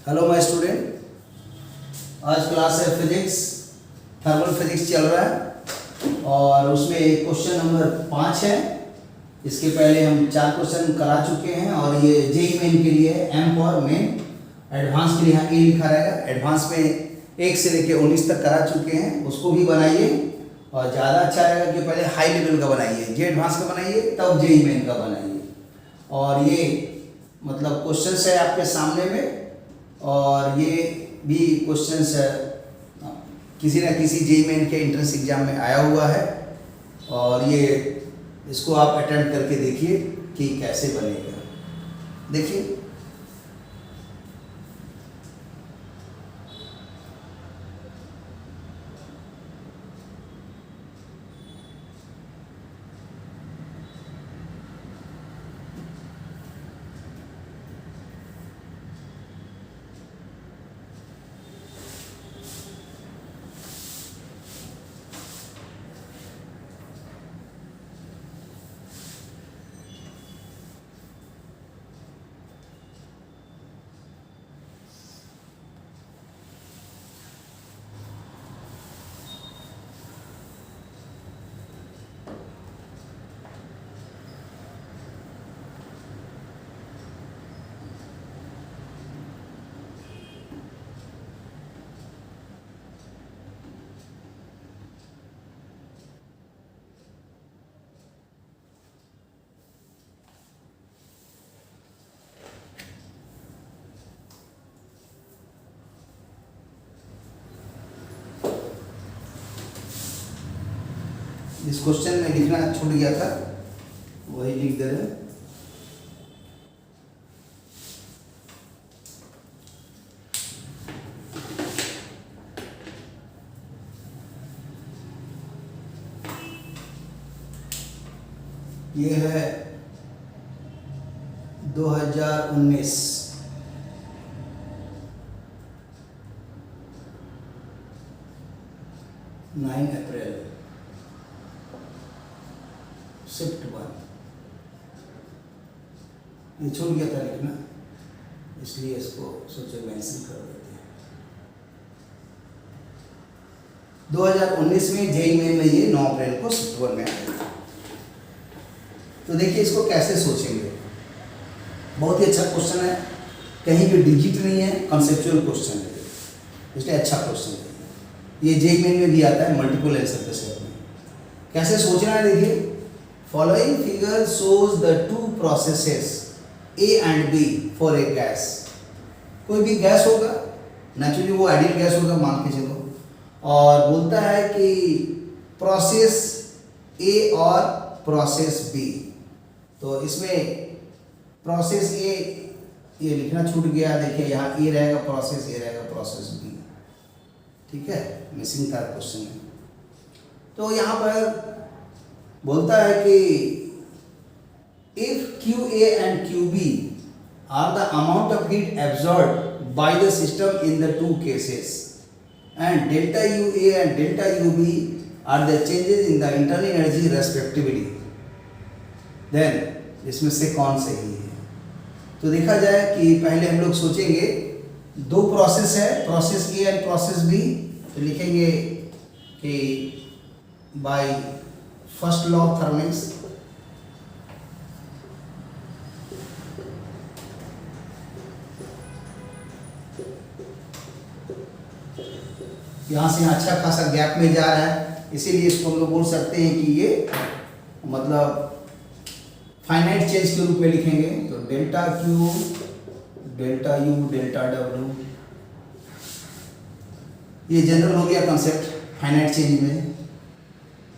Hello my student, आज class है physics, thermal physics चल रहा है और उसमें क्वेश्चन नंबर 5 है। इसके पहले हम 4 क्वेश्चन करा चुके हैं और ये जेई मेन के लिए है, एम फॉर मेन। एडवांस के लिए यहाँ ए लिखा रहेगा। एडवांस में 1 से लेकर 19 तक करा चुके हैं, उसको भी बनाइए और ज़्यादा अच्छा रहेगा कि पहले हाई लेवल का बनाइए, जे एडवांस का बनाइए तब जेई मेन का बनाइए। और ये मतलब क्वेश्चंस है आपके सामने में और ये भी क्वेश्चंस किसी न किसी जेईई मेन के एंट्रेंस एग्जाम में आया हुआ है और ये इसको आप अटेम्प्ट करके देखिए कि कैसे बनेगा। देखिए इस क्वेश्चन में लिखना छूट गया था, वही लिख दे रहे हैं। ये है 2019 9 अप्रैल शिफ्ट 1। ये छूट गया था लिखना, इसलिए इसको सोचे मेंशन कर देते हैं। 2019 में जेईई मेन में ये 9 अप्रैल को शिफ्ट 1 में आया। तो देखिए इसको कैसे सोचेंगे। बहुत ही अच्छा क्वेश्चन है, कहीं भी डिजिट नहीं है, कंसेप्चुअल क्वेश्चन है, इसलिए अच्छा क्वेश्चन है। ये जेईई मेन में भी आता है मल्टीपल आंसर के सेट में। कैसे सोचना है देखिए। Following figure shows the two processes A and B for a gas। कोई भी गैस होगा, नेचुरली वो आइडियल गैस होगा मान के चलो, और बोलता है कि प्रोसेस A और प्रोसेस B। तो इसमें प्रोसेस A ये लिखना छूट गया, देखिए यहाँ A रहेगा प्रोसेस A रहेगा प्रोसेस B, ठीक है, मिसिंग था क्वेश्चन में। तो यहाँ पर बोलता है कि if QA and QB are the amount of heat absorbed by the system in the two cases and delta UA and delta UB are the changes in the internal energy respectively, then इसमें से कौन सही है। तो देखा जाए कि पहले हम लोग सोचेंगे, दो प्रोसेस है, process A and process B। तो लिखेंगे कि बाय फर्स्ट लॉ ऑफ थर्मिक्स यहाँ से यहाँ अच्छा खासा गैप में जा रहा है, इसीलिए इसको हम लोग बोल सकते हैं कि ये मतलब फाइनाइट चेंज के रूप में लिखेंगे। तो delta Q delta U delta W, ये जनरल हो गया कंसेप्ट फाइनाइट चेंज में।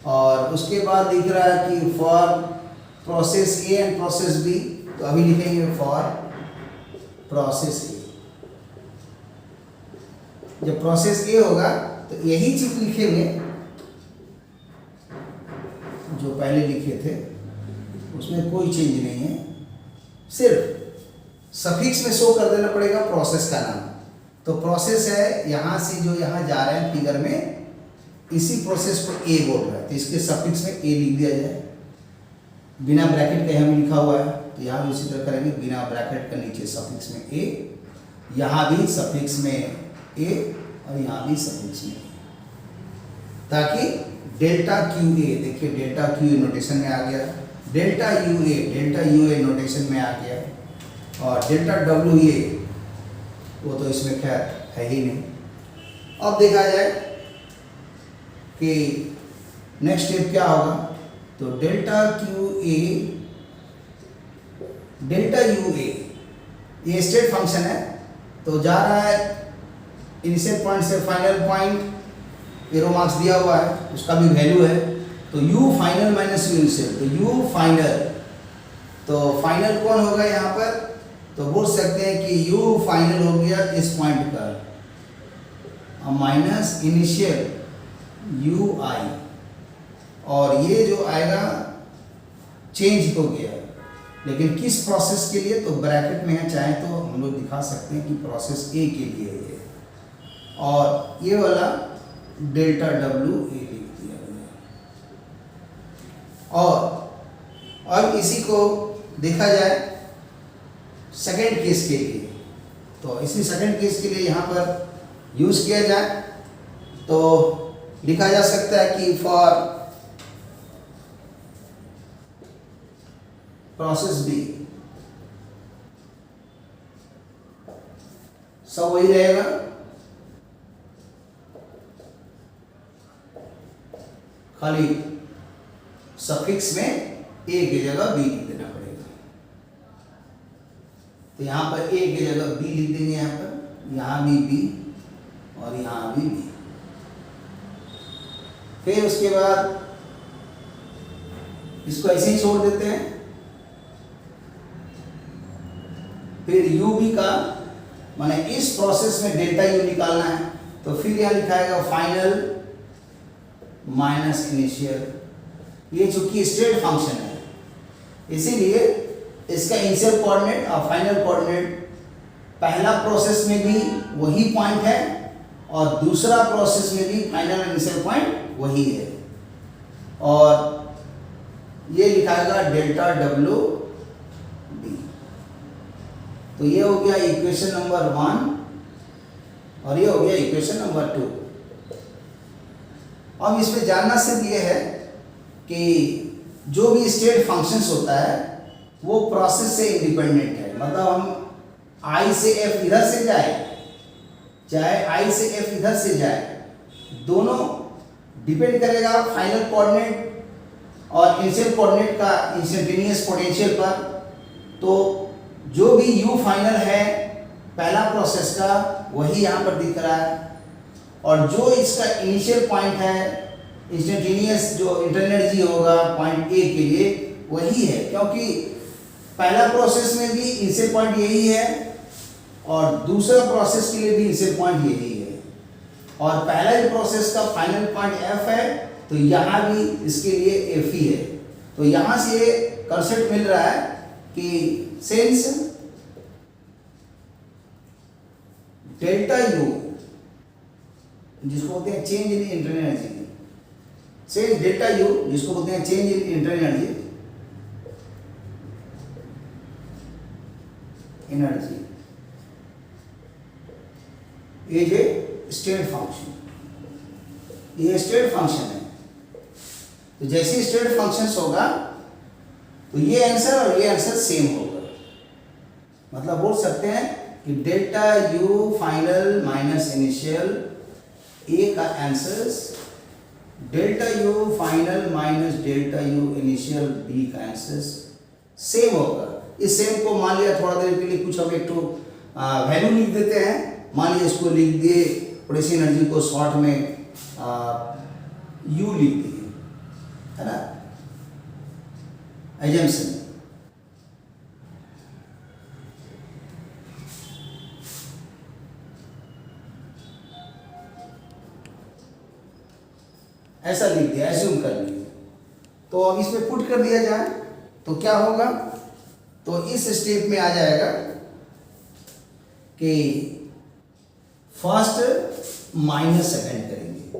और उसके बाद दिख रहा है कि for process A and process B, तो अभी लिखेंगे फॉर प्रोसेस ए। जब प्रोसेस ए होगा तो यही चीज लिखेंगे जो पहले लिखे थे, उसमें कोई चेंज नहीं है, सिर्फ सफिक्स में शो कर देना पड़ेगा प्रोसेस का नाम। तो प्रोसेस है यहाँ से जो यहाँ जा रहे हैं फिगर में, इसी प्रोसेस को ए बोल रहा है, तो इसके सफिक्स में ए लिख दिया जाए। बिना ब्रैकेट के यहाँ भी लिखा हुआ है, तो यहाँ भी उसी तरह करेंगे, बिना ब्रैकेट का नीचे सफिक्स में ए यहाँ भी सफिक्स में ए और यहाँ भी सफिक्स में ए, ताकि डेल्टा क्यू ए, देखिए डेल्टा क्यू नोटेशन में आ गया, डेल्टा यू ए नोटेशन में आ गया, और डेल्टा डब्ल्यू ए वो तो इसमें खैर है ही नहीं। अब देखा जाए कि नेक्स्ट स्टेप क्या होगा, तो delta Q A delta U A ये स्टेट फंक्शन है, तो जा रहा है इनिशियल पॉइंट से फाइनल पॉइंट, एरो मार्क्स दिया हुआ है, उसका भी वैल्यू है, तो u final minus U initial, तो u फाइनल, तो फाइनल कौन होगा यहाँ पर, तो बोल सकते हैं कि u फाइनल हो गया इस पॉइंट पर माइनस इनिशियल यू आई, और ये जो आएगा चेंज हो गया, लेकिन किस प्रोसेस के लिए, तो ब्रैकेट में है, चाहे तो हम लोग दिखा सकते हैं कि प्रोसेस ए के लिए ये, और ये वाला डेल्टा डब्ल्यू ए लिख दिया गया। और अब इसी को देखा जाए सेकेंड केस के लिए, तो इसी सेकेंड केस के लिए यहाँ पर यूज किया जाए तो लिखा जा सकता है कि फॉर प्रोसेस बी, सब वही रहेगा, खाली सफिक्स में ए की जगह बी लिख देना पड़ेगा, तो यहाँ पर ए की जगह बी लिख देंगे, यहाँ भी बी और यहाँ भी बी। फिर उसके बाद इसको ऐसे ही छोड़ देते हैं, फिर यू बी का माने इस प्रोसेस में डेल्टा यू निकालना है, तो फिर यहाँ लिखाएगा फाइनल माइनस इनिशियल, ये चूंकि स्टेट फंक्शन है इसीलिए इसका इनिशियल कोऑर्डिनेट और फाइनल कोऑर्डिनेट पहला प्रोसेस में भी वही पॉइंट है और दूसरा प्रोसेस में भी फाइनल इनिशियल पॉइंट वही है, और ये लिखाएगा डेल्टा डब्ल्यू डी। तो ये हो गया इक्वेशन नंबर 1 और ये हो गया इक्वेशन नंबर 2। अब इसमें जानना सिर्फ ये है कि जो भी स्टेट फंक्शंस होता है वो प्रोसेस से इंडिपेंडेंट है, मतलब हम आई से एफ इधर से जाए चाहे आई से एफ इधर से जाए, दोनों डिपेंड करेगा फाइनल कोऑर्डिनेट और इनिशियल कोऑर्डिनेट का इंस्टेंटेनियस पोटेंशियल पर। तो जो भी u फाइनल है पहला प्रोसेस का वही यहाँ पर दिख रहा है, और जो इसका इनिशियल पॉइंट है इंस्टेंटेनियस जो इंटरनल एनर्जी होगा पॉइंट ए के लिए वही है, क्योंकि पहला प्रोसेस में भी इनिशियल पॉइंट यही है और दूसरा प्रोसेस के लिए भी इनिशियल पॉइंट यही है, और पहला ही प्रोसेस का फाइनल पॉइंट एफ है, तो यहाँ भी इसके लिए एफ ही है। तो यहाँ से ये कंसेप्ट मिल रहा है कि सिंस डेल्टा यू जिसको बोलते हैं change in internal energy, since delta U जिसको बोलते हैं change in internal energy is a state function, ये स्टेट फंक्शन है। तो जैसे स्टेट फंक्शंस होगा तो ये आंसर और ये आंसर सेम होगा, मतलब बोल सकते हैं कि delta U final minus initial A का answer delta U final minus delta U initial B का आंसर सेम होगा। इस सेम को मान लिया थोड़ा देर के लिए कुछ हम एक तो वैल्यू लिख देते हैं, मान लिया इसको लिख दिए पोटेंशियल एनर्जी को शॉर्ट में यू लिख दिए, है ना, एजम्पशन। ऐसा लिख दिया, एज्यूम कर लिया। तो अब इसमें पुट कर दिया जाए तो क्या होगा, तो इस स्टेप में आ जाएगा कि फर्स्ट माइनस सेकंड करेंगे,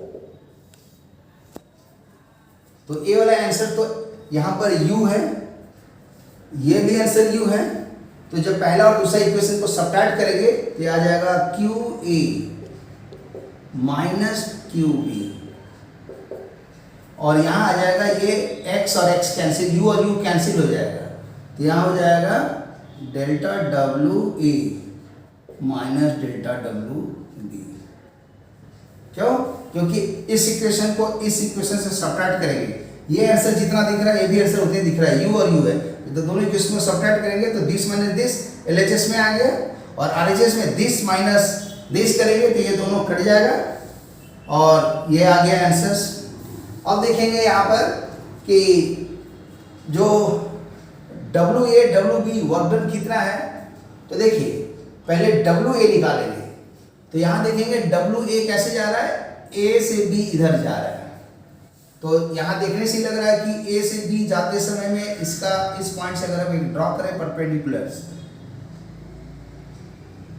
तो ए वाला आंसर तो यहां पर u है, ये भी आंसर u है, तो तो जब पहला और दूसरा इक्वेशन को सब्ट्रैक्ट करेंगे तो ये आ जाएगा Q A minus Q B, और यहाँ आ जाएगा ये x और x कैंसिल, u और u कैंसिल हो जाएगा, तो यहाँ हो जाएगा delta W A minus delta W B. क्यों? क्योंकि इस इक्वेशन को इस इक्वेशन से सब्ट्रैक्ट करेंगे, ये आंसर जितना दिख रहा है ये भी आंसर उतने दिख रहा है, u और u है, तो दोनों इक्वेशन को सब्ट्रैक्ट करेंगे तो दिस माइनस दिस LHS में आ गया, और RHS में दिस माइनस दिस करेंगे तो ये दोनों कट जाएगा, और ये आ गया आंसर्स। अब देखेंगे यहाँ पर कि जो WA WB वर्क डन कितना है, तो देखिए पहले WA निकालेंगे, तो यहाँ देखेंगे WA कैसे जा रहा है, A से B इधर जा रहा है, तो यहाँ देखने से लग रहा है कि A से B जाते समय में इसका इस पॉइंट से अगर हम ड्रॉ करें परपेंडिकुलर,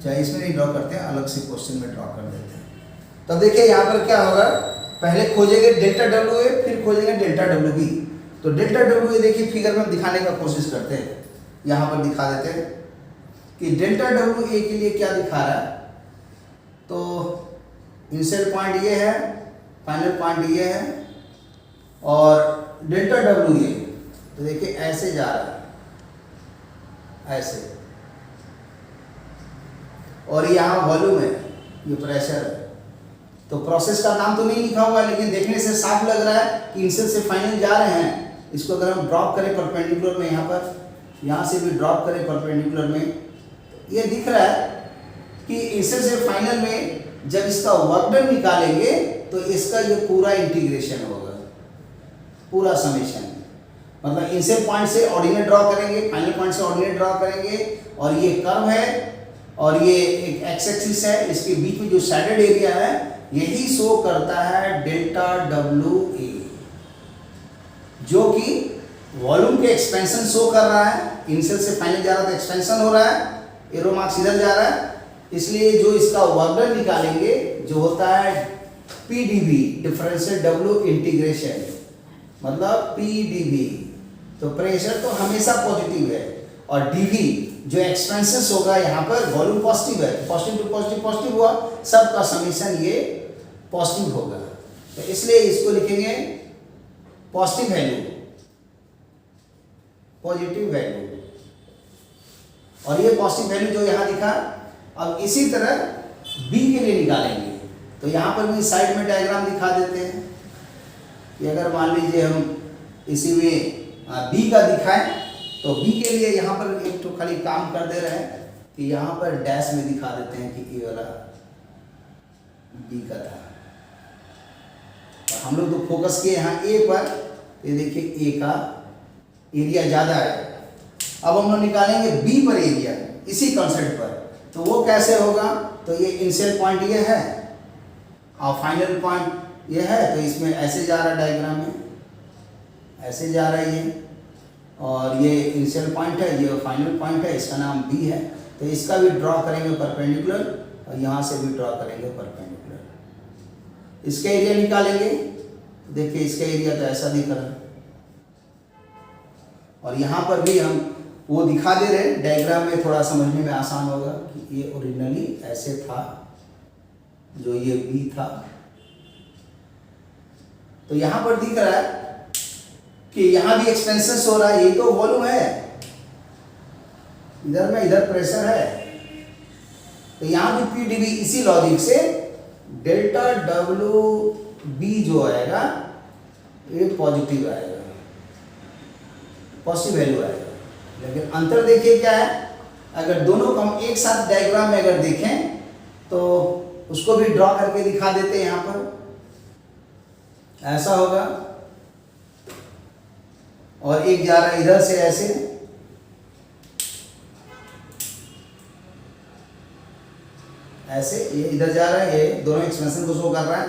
चाहे इसमें नहीं ड्रॉ करते हैं, अलग से क्वेश्चन में ड्रॉ कर देते हैं। तब देखिए यहाँ पर क्या होगा, पहले खोजेंगे डेल्टा WA, फिर खोजेंगे डेल्टा WB। तो डेल्टा WA देखिए फिगर में दिखाने का कोशिश करते हैं, यहाँ पर दिखा देते हैं कि डेल्टा WA के लिए क्या दिखा रहा है। तो इनिशियल पॉइंट ये है, फाइनल पॉइंट ये है, और डेल्टा WA तो देखिए ऐसे जा रहा है, ऐसे, और यहाँ वॉल्यूम है, ये प्रेशर है। तो प्रोसेस का नाम तो नहीं लिखा हुआ है, लेकिन देखने से साफ लग रहा है कि इनिशियल से फाइनल जा रहे हैं। इसको अगर हम ड्रॉप करें परपेंडिकुलर में, यहाँ पर यहाँ से भी ड्रॉप करें परपेंडिकुलर में, ये दिख रहा है कि इनिशियल से फाइनल में जब इसका वर्क डन निकालेंगे तो इसका ये पूरा इंटीग्रेशन होगा, पूरा समेशन। मतलब इनिशियल पॉइंट से ऑर्डिनेट ड्रॉ करेंगे, फाइनल पॉइंट से ऑर्डिनेट ड्रॉ करेंगे, और ये कर्व है और ये एक एक्स एक्सिस है, इसके बीच में जो शेडेड एरिया है यही शो करता है डेल्टा WA, जो कि वॉल्यूम के एक्सपेंशन शो कर रहा है। इनिशियल से फाइनल जा रहा है तो एक्सपेंशन हो रहा है, एरो मार्क्स इधर जा रहा है, इसलिए जो इसका वर्क डन निकालेंगे जो होता है PdV, डिफरेंशियल W इंटीग्रेशन, मतलब PdV। तो प्रेशर तो हमेशा पॉजिटिव है, और dV जो एक्सपेंसेस होगा यहाँ पर वॉल्यूम पॉजिटिव है, पॉजिटिव टू पॉजिटिव पॉजिटिव हुआ, सबका समीशन ये पॉजिटिव होगा, तो इसलिए इसको लिखेंगे पॉजिटिव वैल्यू, पॉजिटिव वैल्यू। और ये पॉजिटिव वैल्यू जो यहाँ दिखा, अब इसी तरह B के लिए निकालेंगे, तो यहाँ पर भी साइड में डायग्राम दिखा देते हैं कि अगर मान लीजिए हम इसी में B का दिखाएं, तो B के लिए यहाँ पर एक तो खाली काम कर दे रहे हैं कि यहाँ पर डैश में दिखा देते हैं कि ये वाला B का था, हम लोग तो फोकस किए यहाँ A पर, ये देखिए A का एरिया ज़्यादा है। अब हम लोग निकालेंगे B पर एरिया, इसी कॉन्सेप्ट पर, तो वो कैसे होगा, तो ये इनिशियल पॉइंट ये है और फाइनल पॉइंट ये है, तो इसमें ऐसे जा रहा है डायग्राम में, ऐसे जा रहा है ये, और ये इनिशियल पॉइंट है, ये फाइनल पॉइंट है, इसका नाम B है, तो इसका भी ड्रॉ करेंगे परपेंडिकुलर, और यहाँ से भी ड्रॉ करेंगे परपेंडिकुलर। इसका एरिया निकालेंगे, देखिए इसका एरिया तो ऐसा दिख रहा है, और यहाँ पर भी हम वो दिखा दे रहे हैं डायग्राम में, थोड़ा समझने में आसान होगा कि ये ओरिजिनली ऐसे था, जो ये B था। तो यहाँ पर दिख रहा है कि यहाँ भी एक्सपेंशन हो रहा है, यही तो वॉल्यूम है, इधर में इधर प्रेशर है, तो यहाँ भी PdV इसी लॉजिक से डेल्टा WB जो आएगा ये पॉजिटिव आएगा, पॉजिटिव वैल्यू आएगा। लेकिन अंतर देखिए क्या है, अगर दोनों को हम एक साथ डायग्राम में अगर देखें तो उसको भी ड्रॉ करके दिखा देते हैं, यहाँ पर ऐसा होगा, और एक जा रहा है इधर से ऐसे, ऐसे ये इधर जा रहा है, ये दोनों एक्सपेंशन को शो कर रहा है।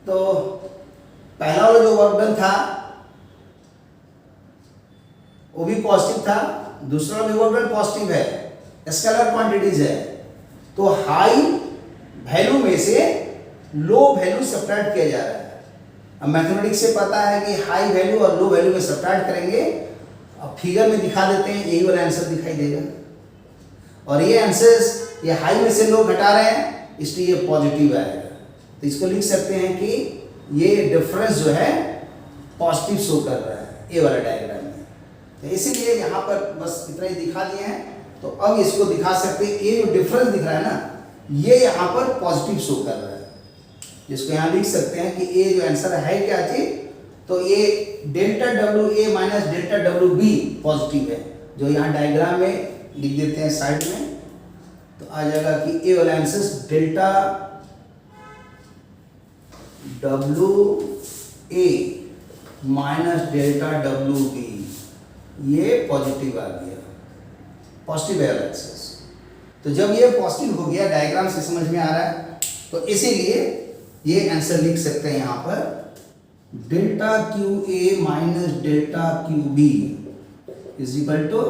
तो पहला वाला जो वर्क डन था वो भी पॉजिटिव था, दूसरा भी वर्क डन पॉजिटिव है, स्केलर क्वांटिटीज है, तो हाई वैल्यू में से लो वैल्यू सब्ट्रैक्ट किया जा रहा है। अब मैथमेटिक्स से पता है कि हाई वैल्यू और लो वैल्यू में सब्ट्रैक्ट करेंगे, अब फिगर में दिखा देते हैं, यही वाला आंसर दिखाई देगा। और ये आंसर्स ये हाई में से लोग घटा रहे हैं इसलिए ये पॉजिटिव आएगा। तो इसको लिख सकते हैं कि ये डिफरेंस जो है पॉजिटिव शो कर रहा है ए वाला डायग्राम में। तो इसीलिए यहाँ पर बस इतना ही दिखा दिए हैं। तो अब इसको दिखा सकते हैं ये जो डिफरेंस दिख रहा है ना ये यहाँ पर पॉजिटिव शो कर रहा है, जिसको यहाँ लिख सकते हैं कि ये जो आंसर है क्या चीज, तो ये delta W A minus delta W B positive है, जो यहाँ डायग्राम में लिख देते हैं साइड में। तो आ जाएगा कि ए वाला answer delta W A minus delta W B ये पॉजिटिव आ गया, पॉजिटिव है आंसर। तो जब ये पॉजिटिव हो गया डायग्राम से समझ में आ रहा है, तो इसीलिए ये आंसर लिख सकते हैं यहाँ पर delta Q A minus delta Q B is equal to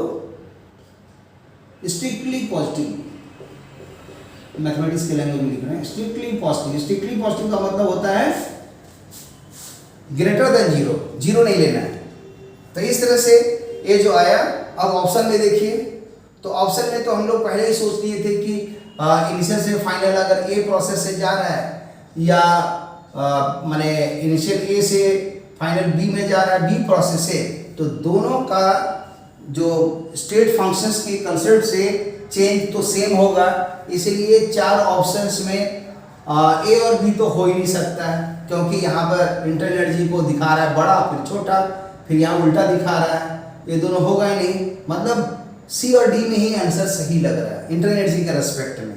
strictly positive. Mathematics के लैंग्वेज में लिख रहे हैं स्ट्रिक्टली पॉजिटिव। स्ट्रिक्टली पॉजिटिव का मतलब होता है ग्रेटर देन जीरो, जीरो नहीं लेना है। तो इस तरह से ये जो आया। अब ऑप्शन में देखिए, तो ऑप्शन में तो हम लोग पहले ही सोच लिए थे कि इनिशियल से फाइनल अगर ए प्रोसेस से जा रहा है या माने इनिशियल ए से फाइनल बी में जा रहा है बी प्रोसेस से, तो दोनों का जो स्टेट फंक्शंस के कंसेप्ट से चेंज तो सेम होगा। इसलिए चार ऑप्शंस में ए और बी तो हो ही नहीं सकता है, क्योंकि यहाँ पर इंटर एनर्जी को दिखा रहा है बड़ा फिर छोटा, फिर यहाँ उल्टा दिखा रहा है, ये दोनों होगा ही नहीं। मतलब सी और डी में ही आंसर सही लग रहा है इंटर एनर्जी के रेस्पेक्ट में,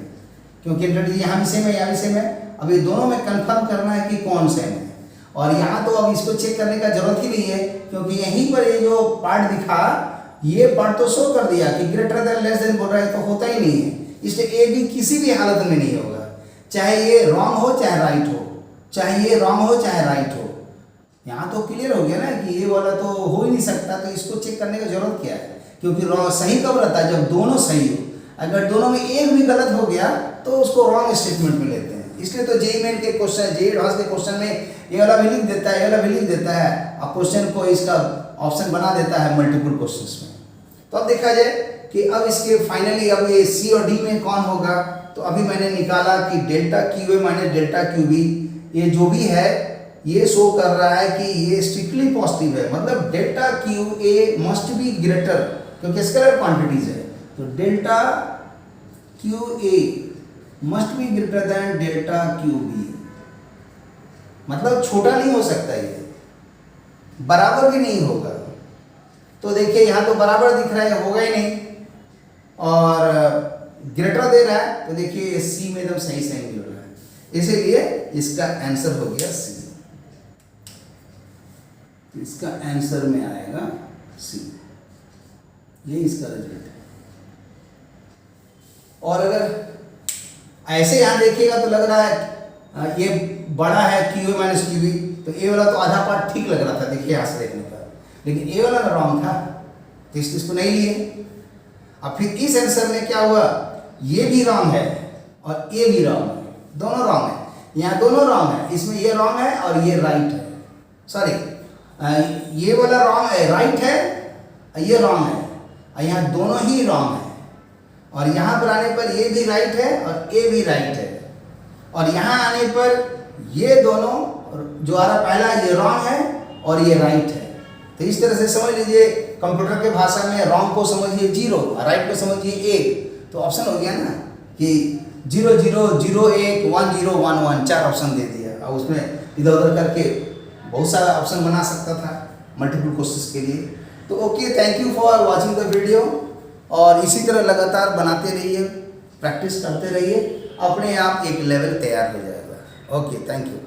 क्योंकि इंटर एनर्जी यहाँ भी सेम है यहाँ भी सेम है। अब ये दोनों में कंफर्म करना है कि कौन सेम है, और यहाँ तो अब इसको चेक करने का जरूरत ही नहीं है, क्योंकि यहीं पर ये जो पार्ट दिखा ये पार्ट तो शो कर दिया कि ग्रेटर देन लेस देन बोल रहा है, तो होता ही नहीं है। इसलिए ए बी किसी भी हालत में नहीं होगा, चाहे ये रॉन्ग हो चाहे राइट हो, चाहे ये रॉन्ग हो चाहे राइट हो। यहाँ तो क्लियर हो गया ना कि ये वाला तो हो ही नहीं सकता, तो इसको चेक करने का जरूरत क्या है, क्योंकि रॉन्ग सही कब रहता है जब दोनों सही हो। अगर दोनों में एक भी गलत हो गया तो उसको रॉन्ग स्टेटमेंट में लेते हैं। इसलिए तो जेईई मेन के क्वेश्चन, जेईई एडवांस के क्वेश्चन में ये वाला भी लिख देता है, ये वाला भी लिख देता है, अब क्वेश्चन को इसका ऑप्शन बना देता है मल्टीपल क्वेश्चंस में। तो अब देखा जाए कि अब इसके फाइनली अब ये सी और डी में कौन होगा। तो अभी मैंने निकाला कि delta Q A minus delta Q B ये जो भी है ये शो कर रहा है कि ये स्ट्रिक्टली पॉजिटिव है, मतलब delta Q A must be greater, क्योंकि स्केलर क्वांटिटीज है। तो delta Q A must be greater than delta Q B, मतलब छोटा नहीं हो सकता, ये बराबर भी नहीं होगा। तो देखिए यहाँ तो बराबर दिख रहा है, होगा ही नहीं, और ग्रेटर दे रहा है, तो देखिए सी में एकदम सही सही मिल रहा है, इसीलिए इसका आंसर हो गया सी। इसका आंसर में आएगा सी, ये इसका रिजल्ट है। और अगर ऐसे यहाँ देखिएगा तो लग रहा है ये बड़ा है Q A minus Q B, तो ए वाला तो आधा पार्ट ठीक लग रहा था देखिए यहाँ से देखने पर, लेकिन ए वाला रॉन्ग था, तो इसको नहीं लिए। अब फिर इस आंसर में क्या हुआ, ये भी रॉन्ग है और ये भी रॉन्ग है, दोनों रॉन्ग है, यहाँ दोनों रॉन्ग है, इसमें ये रॉन्ग है और ये राइट है, सॉरी ये वाला रॉन्ग है, राइट है, ये रॉन्ग है, और यहाँ दोनों ही रॉन्ग है, और यहाँ पर आने पर ये भी राइट है और ये भी राइट है, और यहाँ आने पर ये दोनों जो आ रहा पहला ये रॉन्ग है और ये राइट है। तो इस तरह से समझ लीजिए कंप्यूटर के भाषा में रॉन्ग को समझिए 0 और राइट को समझिए 1, तो ऑप्शन हो गया ना कि 0 0 0 1 1 0 1 1 4 ऑप्शन दे दिया। और उसमें इधर उधर करके बहुत सारा ऑप्शन बना सकता था मल्टीपल क्वेश्चंस के लिए। तो okay, thank you for watching the video, और इसी तरह लगातार बनाते रहिए, प्रैक्टिस करते रहिए, अपने आप एक लेवल तैयार हो जाएगा। Okay, thank you.